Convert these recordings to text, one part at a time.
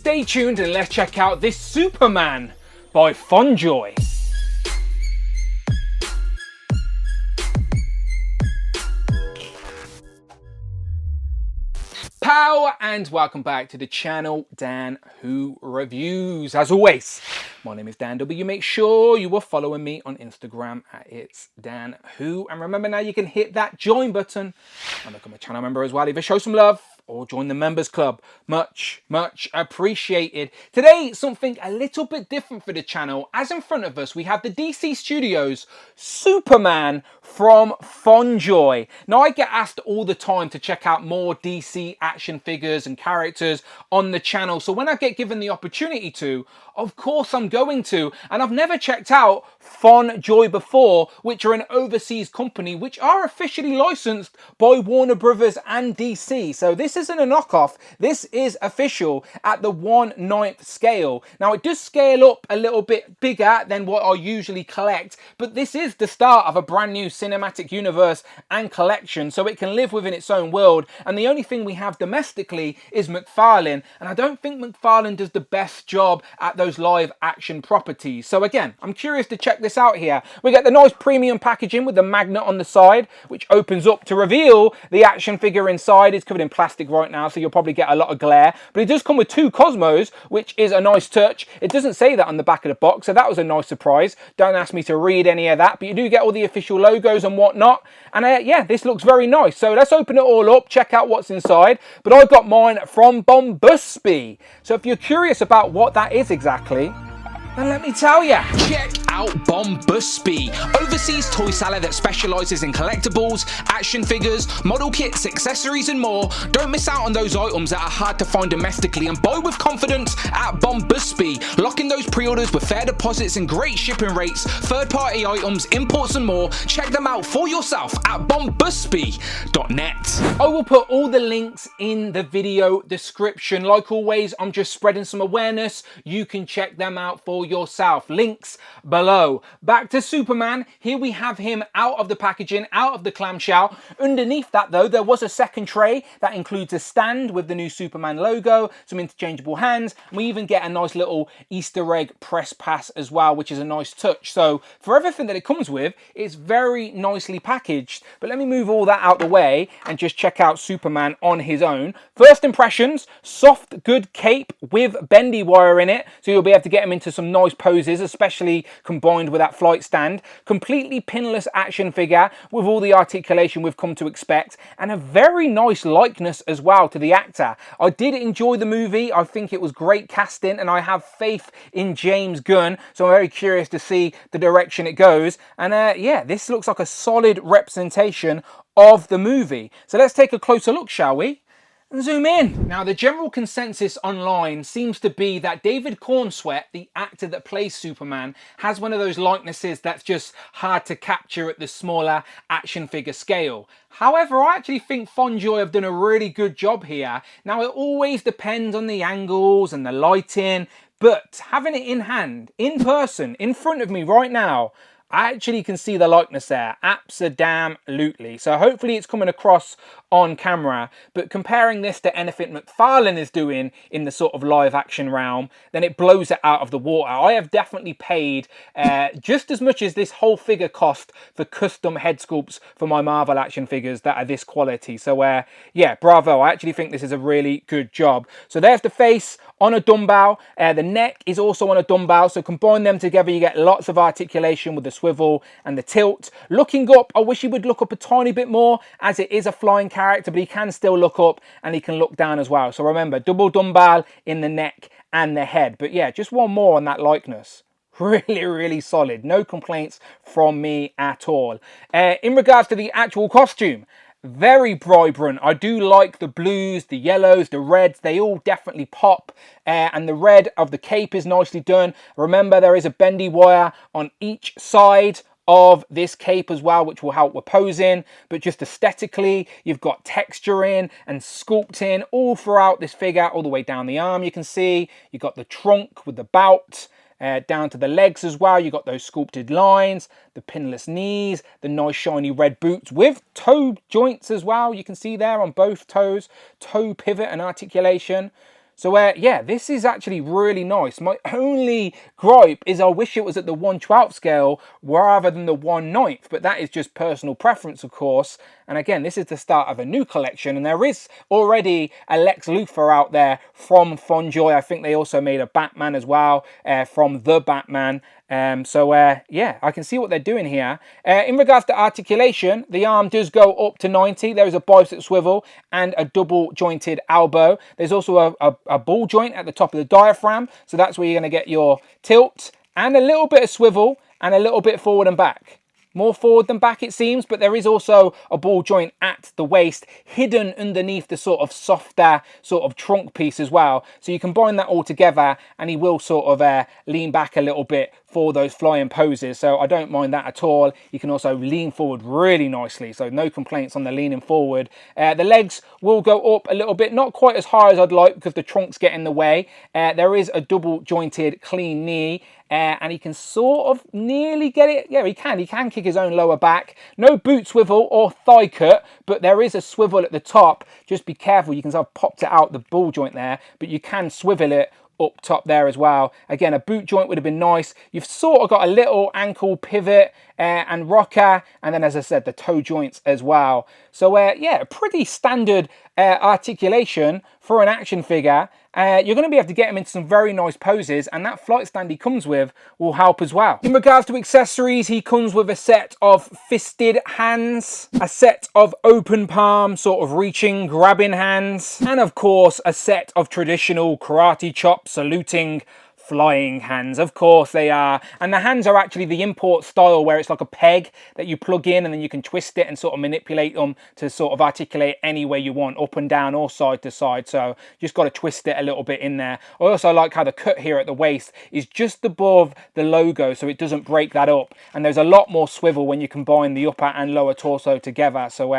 stay tuned and let's check out this Superman by FondJoy. Pow and welcome back to the channel, Dan Who Reviews. As always, my name is Dan W. Make sure you are following me on Instagram at It's Dan Who. And remember now you can hit that join button and become a channel member as well. Either show some love or join the members club. Much appreciated. Today, something a little bit different for the channel. As in front of us, we have the DC Studios Superman from FondJoy. Now, I get asked all the time to check out more DC action figures and characters on the channel. So when I get given the opportunity to, of course I'm going to. And I've never checked out FondJoy before, which are an overseas company, which are officially licensed by Warner Brothers and DC. So this isn't a knockoff. This is official at the 1/9 scale. Now it does scale up a little bit bigger than what I usually collect, but this is the start of a brand new cinematic universe and collection, so it can live within its own world. And the only thing we have domestically is McFarlane, and I don't think McFarlane does the best job at those live action properties. So again, I'm curious to check this out here. We get the nice premium packaging with the magnet on the side, which opens up to reveal the action figure inside. It's covered in plastic right now, so you'll probably get a lot of glare, but it does come with 2 Cosmos, which is a nice touch. It doesn't say that on the back of the box, so that was a nice surprise. Don't ask me to read any of that, but you do get all the official logos and whatnot. And yeah, this looks very nice. So let's open it all up, check out what's inside. But I got mine from Bombusby. So if you're curious about what that is exactly, then let me tell you. Check out Bombusby, overseas toy seller that specializes in collectibles, action figures, model kits, accessories and more. Don't miss out on those items that are hard to find domestically and buy with confidence at Bombusby. Lock in those pre-orders with fair deposits and great shipping rates, third-party items, imports and more. Check them out for yourself at bombusby.net. I will put all the links in the video description. Like always, I'm just spreading some awareness. You can check them out for yourself. Links below. Back to Superman. Here we have him out of the packaging, out of the clamshell. Underneath that though, there was a second tray that includes a stand with the new Superman logo, some interchangeable hands, and we even get a nice little Easter egg press pass as well, which is a nice touch. So for everything that it comes with, it's very nicely packaged. But let me move all that out the way and just check out Superman on his own. First impressions, soft, good cape with bendy wire in it, so you'll be able to get him into some nice poses, especially combined with that flight stand. Completely pinless action figure with all the articulation we've come to expect, and a very nice likeness as well to the actor. I did enjoy the movie. I think it was great casting, and I have faith in James Gunn, so I'm very curious to see the direction it goes. And yeah, this looks like a solid representation of the movie. So let's take a closer look, shall we? And zoom in. Now, the general consensus online seems to be that David Cornsweet, the actor that plays Superman, has one of those likenesses that's just hard to capture at the smaller action figure scale. However, I actually think FondJoy have done a really good job here. Now, it always depends on the angles and the lighting, but having it in hand, in person, in front of me right now, I actually can see the likeness there, abso-damn-lutely. So hopefully it's coming across on camera, but comparing this to anything McFarlane is doing in the sort of live action realm, then it blows it out of the water. I have definitely paid just as much as this whole figure cost for custom head sculpts for my Marvel action figures that are this quality. So yeah, bravo. I actually think this is a really good job. So there's the face on a dumbbell. The neck is also on a dumbbell. So combine them together, you get lots of articulation with the swivel and the tilt. Looking up, I wish he would look up a tiny bit more, as it is a flying character, but he can still look up and he can look down as well. So remember, double dumbbell in the neck and the head. But yeah, just one more on that likeness. Really solid. No complaints from me at all. In regards to the actual costume, very vibrant. I do like the blues, the yellows, the reds. They all definitely pop. And the red of the cape is nicely done. Remember, there is a bendy wire on each side of this cape as well, which will help with posing. But just aesthetically, you've got texturing and sculpting all throughout this figure, all the way down the arm. You can see you've got the trunk with the belt. Down to the legs as well, you got those sculpted lines, the pinless knees, the nice shiny red boots with toe joints as well. You can see there on both toes, toe pivot and articulation. So yeah, this is actually really nice. My only gripe is I wish it was at the 1/12 scale rather than the 1/9, but that is just personal preference, of course. And again, this is the start of a new collection, and there is already a Lex Luthor out there from FondJoy. I think they also made a Batman as well from The Batman. Yeah, I can see what they're doing here. In regards to articulation, the arm does go up to 90. There is a bicep swivel and a double jointed elbow. There's also a ball joint at the top of the diaphragm, so that's where you're going to get your tilt, and a little bit of swivel and a little bit forward and back. More forward than back, it seems, but there is also a ball joint at the waist hidden underneath the sort of softer sort of trunk piece as well. So you combine that all together and he will sort of lean back a little bit for those flying poses. So I don't mind that at all. You can also lean forward really nicely, so no complaints on the leaning forward. The legs will go up a little bit, not quite as high as I'd like because the trunks get in the way. There is a double jointed clean knee. And he can sort of nearly get it. Yeah, he can kick his own lower back. No boot swivel or thigh cut, but there is a swivel at the top. Just be careful, you can sort of popped it out the ball joint there, but you can swivel it up top there as well. Again, a boot joint would have been nice. You've sort of got a little ankle pivot and rocker, and then, as I said, the toe joints as well. So yeah, pretty standard articulation for an action figure. You're going to be able to get him into some very nice poses, and that flight stand he comes with will help as well. In regards to accessories, he comes with a set of fisted hands, a set of open palm, sort of reaching, grabbing hands, and of course a set of traditional karate chop saluting flying hands. Of course they are. And the hands are actually the import style where it's like a peg that you plug in and then you can twist it and sort of manipulate them to sort of articulate any way you want, up and down or side to side. So you just got to twist it a little bit in there. I also like how the cut here at the waist is just above the logo so it doesn't break that up. And there's a lot more swivel when you combine the upper and lower torso together. So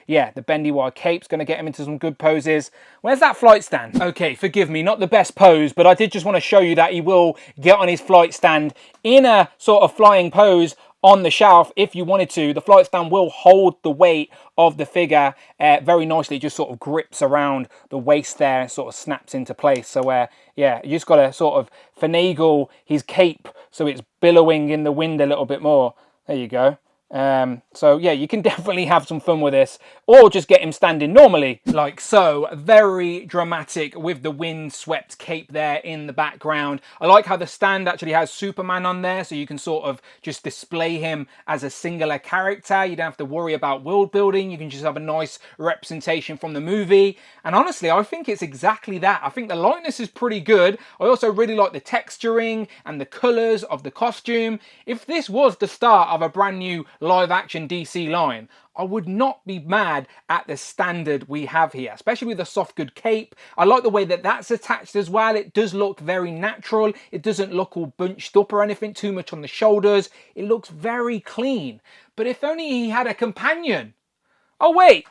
yeah, the bendy wide cape's going to get him into some good poses. Where's that flight stand? Okay, forgive me, not the best pose, but I did just want to show you that he will get on his flight stand in a sort of flying pose on the shelf if you wanted to. The flight stand will hold the weight of the figure very nicely. It just sort of grips around the waist there and sort of snaps into place. So yeah, you just got to sort of finagle his cape so it's billowing in the wind a little bit more. There you go. So yeah, you can definitely have some fun with this, or just get him standing normally like so. Very dramatic with the wind swept cape there in the background. I like how the stand actually has Superman on there, so you can sort of just display him as a singular character. You don't have to worry about world building. You can just have a nice representation from the movie, and honestly I think it's exactly that. I think the likeness is pretty good. I also really like the texturing and the colors of the costume. If this was the start of a brand new live action DC line, I would not be mad at the standard we have here, especially with the soft good cape. I like the way that that's attached as well. It does look very natural. It doesn't look all bunched up or anything too much on the shoulders. It looks very clean. But if only he had a companion. Oh wait,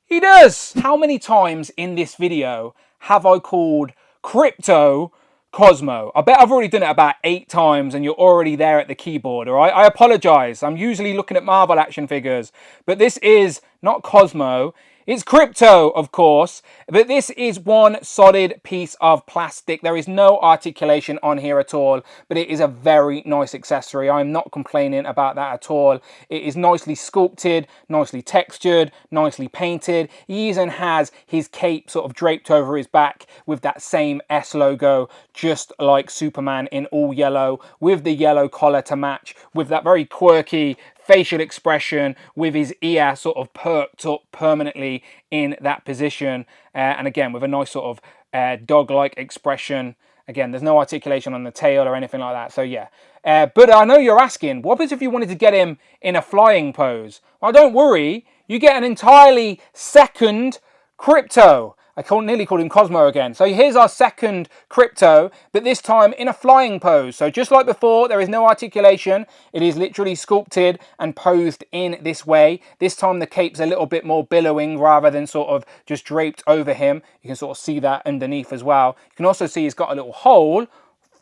he does. How many times in this video have I called Krypto Cosmo? I bet I've already done it about 8 times and you're already there at the keyboard, all right? I apologize. I'm usually looking at Marvel action figures, but this is not Cosmo. It's Krypto, of course, but this is one solid piece of plastic. There is no articulation on here at all, but it is a very nice accessory. I'm not complaining about that at all. It is nicely sculpted, nicely textured, nicely painted. He even has his cape sort of draped over his back with that same S logo, just like Superman in all yellow, with the yellow collar to match, with that very quirky facial expression, with his ear sort of perked up permanently in that position, and again with a nice sort of dog-like expression. Again, there's no articulation on the tail or anything like that, so yeah. But I know you're asking, what happens if you wanted to get him in a flying pose? Well, don't worry, you get an entirely second Krypto. I nearly called him Cosmo again. So here's our second Krypto, but this time in a flying pose. So just like before, there is no articulation. It is literally sculpted and posed in this way. This time the cape's a little bit more billowing rather than sort of just draped over him. You can sort of see that underneath as well. You can also see he's got a little hole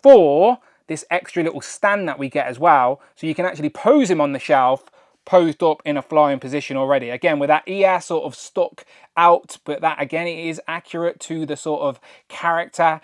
for this extra little stand that we get as well. So you can actually pose him on the shelf, posed up in a flying position already. Again, with that ear sort of stuck out, but that again, it is accurate to the sort of character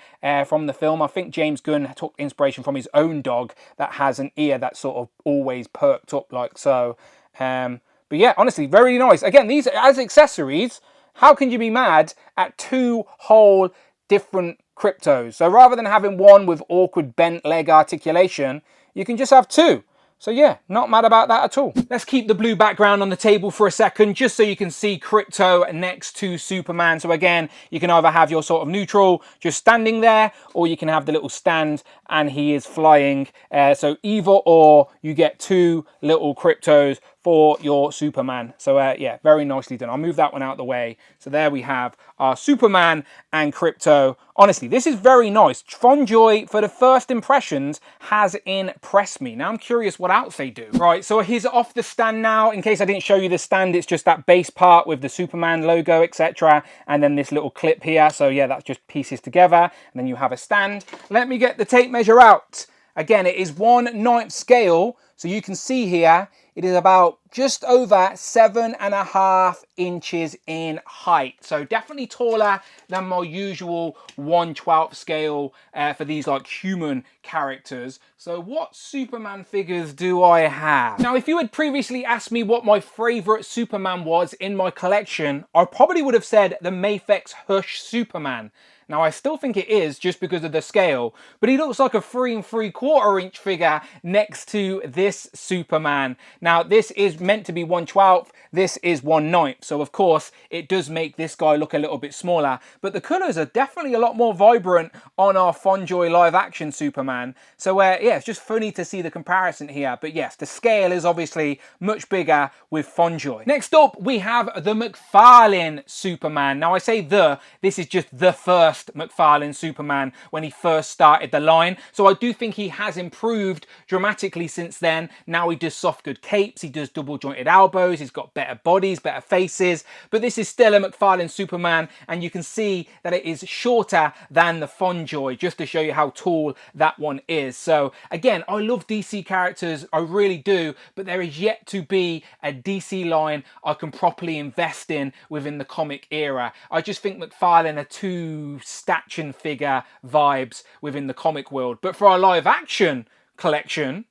from the film. I think James Gunn took inspiration from his own dog that has an ear that's sort of always perked up like so. But yeah, honestly, very nice. Again, these as accessories, how can you be mad at two whole different Kryptos? So rather than having one with awkward bent leg articulation, you can just have two. So yeah, not mad about that at all. Let's keep the blue background on the table for a second, just so you can see Krypto next to Superman. So again, you can either have your sort of neutral just standing there, or you can have the little stand and he is flying. So either or, you get two little Kryptos for your Superman. So yeah, very nicely done. I'll move that one out of the way. So there we have our Superman and Krypto. Honestly, this is very nice. FondJoy, for the first impressions, has impressed me. Now I'm curious what else they do. Right, so here's off the stand now. In case I didn't show you the stand, it's just that base part with the Superman logo, etc. And then this little clip here. So yeah, that's just pieces together. And then you have a stand. Let me get the tape measure out. Again, it is 1/9 scale. So you can see here, it is about just over 7.5 inches in height. So definitely taller than my usual 1/12 scale for these like human characters. So what Superman figures do I have? Now, if you had previously asked me what my favorite Superman was in my collection, I probably would have said the Mafex Hush Superman. Now, I still think it is just because of the scale, but he looks like a 3 3/4 inch figure next to this Superman. Now, this is meant to be 1/12, this is 1/9, so of course it does make this guy look a little bit smaller, but the colours are definitely a lot more vibrant on our FondJoy live action Superman. So yeah, it's just funny to see the comparison here, but yes, the scale is obviously much bigger with FondJoy. Next up, we have the McFarlane Superman. Now, I say this is just the first McFarlane Superman when he first started the line, so I do think he has improved dramatically since then. Now he does soft good capes, he does double jointed elbows, he's got better bodies, better faces, but this is still a McFarlane Superman, and you can see that it is shorter than the FondJoy, just to show you how tall that one is. So again, I love DC characters, I really do, but there is yet to be a DC line I can properly invest in within the comic era. I just think McFarlane are too statue figure vibes within the comic world. But for our live action collection,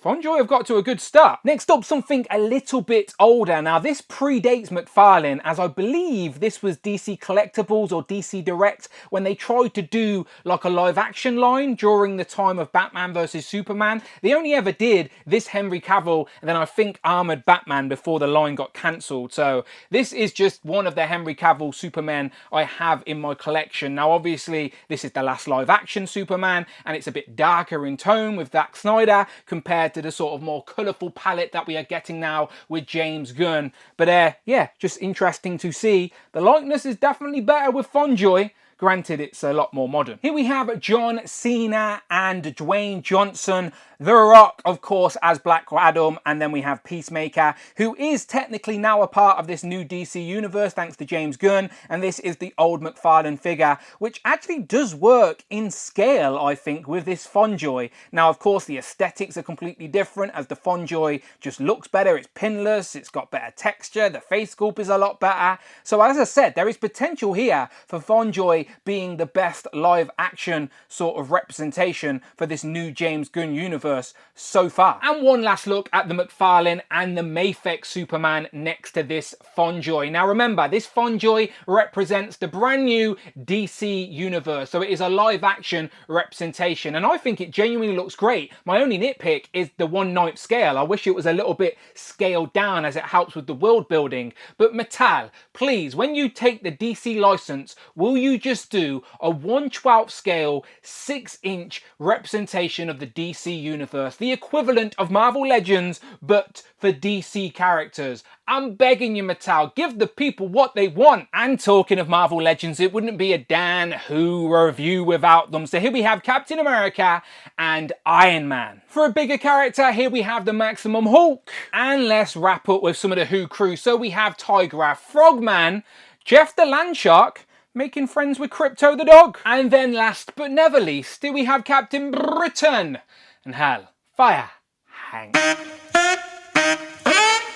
FondJoy have got to a good start. Next up, something a little bit older. Now, this predates McFarlane, as I believe this was DC Collectibles or DC Direct when they tried to do like a live action line during the time of Batman versus Superman. They only ever did this Henry Cavill and then I think Armored Batman before the line got cancelled. So this is just one of the Henry Cavill Supermen I have in my collection. Now, obviously, this is the last live action Superman and it's a bit darker in tone with Zack Snyder compared to the sort of more colourful palette that we are getting now with James Gunn. But yeah, just interesting to see. The likeness is definitely better with FondJoy. Granted, it's a lot more modern. Here we have John Cena and Dwayne Johnson. The Rock, of course, as Black Adam, and then we have Peacemaker, who is technically now a part of this new DC universe thanks to James Gunn, and this is the old McFarlane figure, which actually does work in scale, I think, with this FondJoy. Now, of course, the aesthetics are completely different, as the FondJoy just looks better, it's pinless, it's got better texture, the face sculpt is a lot better. So as I said, there is potential here for FondJoy being the best live action sort of representation for this new James Gunn universe so far. And one last look at the McFarlane and the Mafex Superman next to this FondJoy. Now remember, this FondJoy represents the brand new DC universe, so it is a live action representation, and I think it genuinely looks great. My only nitpick is the 1/9 scale. I wish it was a little bit scaled down as it helps with the world building. But Mattel, please, when you take the DC license, will you just do a 1/12 scale 6-inch representation of the DC universe, the equivalent of Marvel Legends but for DC characters? I'm begging you, Mattel, give the people what they want. And talking of Marvel Legends, it wouldn't be a Dan Who review without them. So here we have Captain America and Iron Man. For a bigger character, here we have the Maximum Hulk. And let's wrap up with some of the Who crew. So we have Tigra, Frogman, Jeff the Landshark, making friends with Krypto the dog. And then last but never least, do we have Captain Britain and Hal Fire Hank.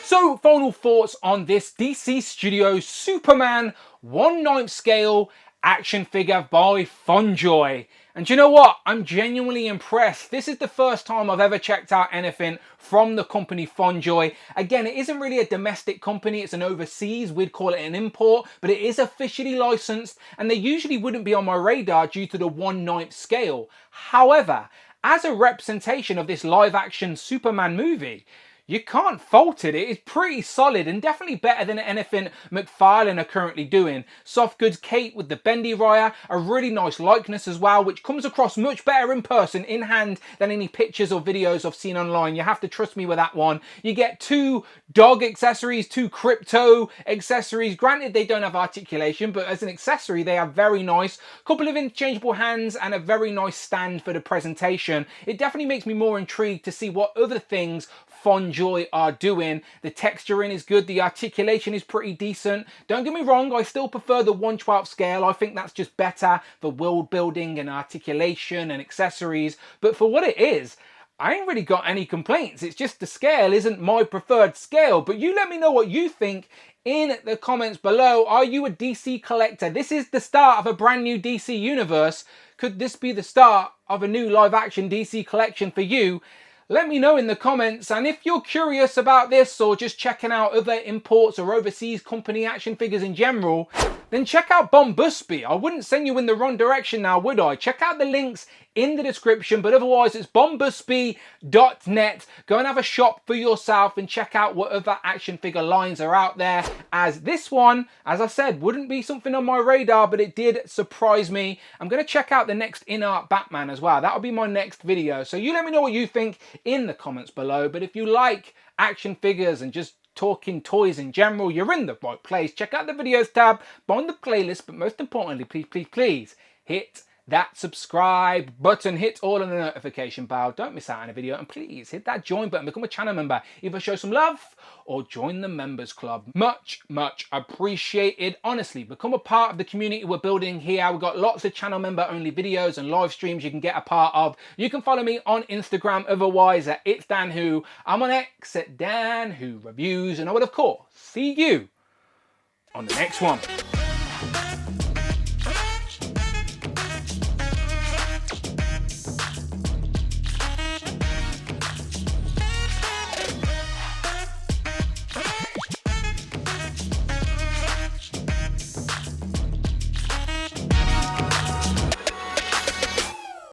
So, final thoughts on this DC Studios Superman 1/9 scale action figure by FondJoy. And you know what? I'm genuinely impressed. This is the first time I've ever checked out anything from the company FondJoy. Again, it isn't really a domestic company, it's an overseas, we'd call it an import, but it is officially licensed, and they usually wouldn't be on my radar due to the 1/9 scale. However, as a representation of this live action Superman movie, you can't fault it. It is pretty solid and definitely better than anything McFarlane are currently doing. Soft goods Kate with the bendy Raya, a really nice likeness as well, which comes across much better in person, in hand, than any pictures or videos I've seen online. You have to trust me with that one. You get 2 dog accessories, 2 Krypto accessories. Granted, they don't have articulation, but as an accessory, they are very nice. Couple of interchangeable hands and a very nice stand for the presentation. It definitely makes me more intrigued to see what other things FondJoy are doing. The texturing is good, the articulation is pretty decent. Don't get me wrong, I still prefer the 1/12 scale. I think that's just better for world building and articulation and accessories. But for what it is, I ain't really got any complaints. It's just the scale isn't my preferred scale. But you let me know what you think in the comments below. Are you a DC collector? This is the start of a brand new DC universe. Could this be the start of a new live action DC collection for you? Let me know in the comments, and if you're curious about this or just checking out other imports or overseas company action figures in general, then check out Bombusby. I wouldn't send you in the wrong direction now, would I? Check out the links in the description, but otherwise it's bombusby.net. Go and have a shop for yourself and check out what other action figure lines are out there, as this one, as I said, wouldn't be something on my radar, but it did surprise me. I'm going to check out the next in-art Batman as well. That'll be my next video. So you let me know what you think in the comments below. But if you like action figures and just talking toys in general, you're in the right place. Check out the videos tab, find the playlist, but most importantly, please hit that subscribe button, hit all of the notification bell, don't miss out on a video, and please hit that join button, become a channel member, either show some love or join the members club. Much appreciated. Honestly, become a part of the community we're building here. We've got lots of channel member only videos and live streams you can get a part of. You can follow me on Instagram otherwise at It's Dan Who. I'm on X at Dan Who Reviews, and I will of course see you on the next one.